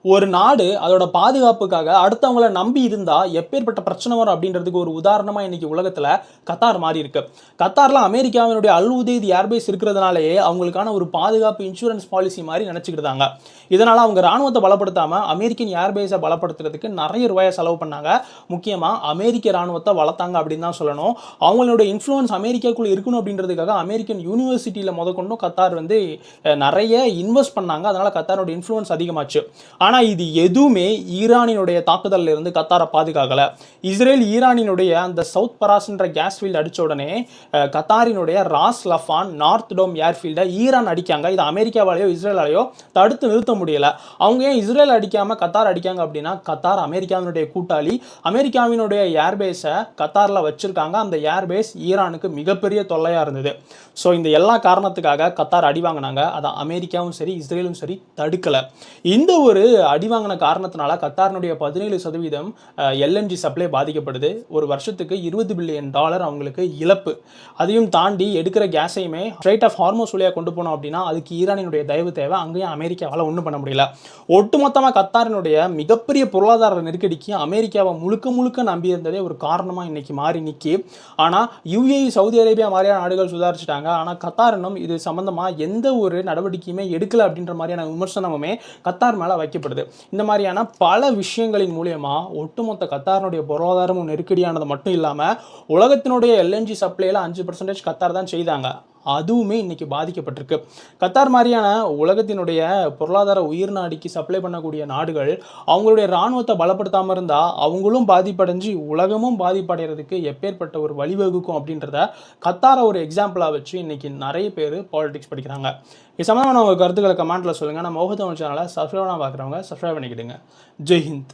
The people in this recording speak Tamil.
ஒரு நாடு அதோட பாதுகாப்புக்காக அடுத்தவங்கள நம்பி இருந்தா எப்பேற்பட்ட பிரச்சனை வரும் அப்படின்றதுக்கு ஒரு உதாரணமா இன்னைக்கு உலகத்துல கத்தார் மாறி இருக்கு. கத்தார்ல அமெரிக்காவினுடைய அல் உதெய்த் ஏர்பேஸ் இருக்கிறதுனாலயே அவங்களுக்கான ஒரு பாதுகாப்பு இன்சூரன்ஸ் பாலிசி மாதிரி நினைச்சுக்கிட்டாங்க. இதனால அவங்க ராணுவத்தை பலப்படுத்தாம அமெரிக்கன் ஏர்பேஸை பலப்படுத்துறதுக்கு நிறைய ரூபாயை செலவு பண்ணாங்க. முக்கியமா அமெரிக்க ராணுவத்தை வளர்த்தாங்க அப்படின்னு தான் சொல்லணும். அவங்களுடைய இன்ஃப்ளூயன்ஸ் அமெரிக்காக்குள்ள இருக்கணும் அப்படின்றதுக்காக அமெரிக்கன் யூனிவர்சிட்டியில முதற்கொண்டும் கத்தார் வந்து நிறைய இன்வெஸ்ட் பண்ணாங்க. அதனால கத்தாரோட இன்ஃப்ளூயன்ஸ் அதிகமாச்சு. ஆனா இது எதுவுமே ஈரானினுடைய தாக்குதல்ல இருந்து கத்தாரை பாதுகாக்கல. இஸ்ரேல் ஈரானினுடைய அந்த சவுத் பராஸ்ன்ற கேஸ் ஃபீல்ட் அடிச்ச உடனே கத்தாரினுடைய ராஸ் லஃபான் நார்த் டோம் ஏர்ஃபீல்டை ஈரான் அடிக்காங்க. இது அமெரிக்காவாலேயோ இஸ்ரேலாலேயோ தடுத்து நிறுத்த முடியல. அவங்க ஏன் இஸ்ரேல் அடிக்காம கத்தார் அடிக்காங்க அப்படின்னா, கத்தார் அமெரிக்காவினுடைய கூட்டாளி. அமெரிக்காவினுடைய ஏர்பேஸை கத்தாரில் வச்சிருக்காங்க. அந்த ஏர்பேஸ் ஈரானுக்கு மிகப்பெரிய தொல்லையா இருந்தது. ஸோ இந்த எல்லா காரணத்துக்காக கத்தார் அடி வாங்கினாங்க. அதை அமெரிக்காவும் சரி இஸ்ரேலும் சரி தடுக்கல. இந்த ஒரு அடி வாங்கின காரணத்தினால கத்தாரினுடைய 17% எல்என்ஜி சப்ளை பாதிக்கப்படுது. ஒரு வருஷத்துக்கு $20 பில்லியன் அவங்களுக்கு இழப்பு. அதையும் தாண்டி எடுக்கிற கேஸையுமே ஸ்ட்ரைட் ஆஃப் ஹார்மோஸ் வழியாக கொண்டு போனோம் அப்படின்னா அதுக்கு ஈரானினுடைய தயவு தேவை. அங்கேயும் அமெரிக்காவால் ஒன்றும் பண்ண முடியல. ஒட்டுமொத்தமாக கத்தாரினுடைய மிகப்பெரிய பொருளாதார நெருக்கடிக்கு அமெரிக்காவை முழுக்க நம்பி இருந்ததே ஒரு காரணமாக இன்னைக்கு மாறி நிற்கி. ஆனால் யுஏஇ சவுதி அரேபியா மாதிரியான நாடுகள் சுதாரிச்சிட்டாங்க. ஆனால் கத்தார் இன்னும் இது சம்பந்தமாக எந்த ஒரு நடவடிக்கையுமே எடுக்கல அப்படின்ற மாதிரியான விமர்சனமுமே கத்தார் மேலே வைக்கப்படுது. இந்த மாதிரியான பல விஷயங்களின் மூலமா ஒட்டுமொத்த கத்தாரினுடைய பொருளாதாரமும் நெருக்கடியானது மட்டும் இல்லாமல் உலகத்தினுடைய எல்என்ஜி சப்ளைல 5% கத்தார் தான் செய்தாங்க. அதுவுமே இன்னைக்கு பாதிக்கப்பட்டிருக்கு. கத்தார் மாதிரியான உலகத்தினுடைய பொருளாதார உயிர் நாடிக்கு சப்ளை பண்ணக்கூடிய நாடுகள் அவங்களுடைய இராணுவத்தை பலப்படுத்தாமல் இருந்தால் அவங்களும் பாதிப்படைஞ்சு உலகமும் பாதிப்படைகிறதுக்கு எப்பேற்பட்ட ஒரு வழிவகுக்கும் அப்படின்றத கத்தாரை ஒரு எக்ஸாம்பிளாக வச்சு இன்னைக்கு நிறைய பேர் பாலிடிக்ஸ் படிக்கிறாங்க. இது சம்பந்தமான உங்கள் கருத்துக்களை கமெண்ட்டில் சொல்லுங்கள். நம்ம மோக தமிழ் சேனலை சப்ஸ்கிரைப் பண்ண பார்க்குறவங்க சப்ஸ்கிரைப் பண்ணிக்கிடுங்க. ஜெய் ஹிந்த்.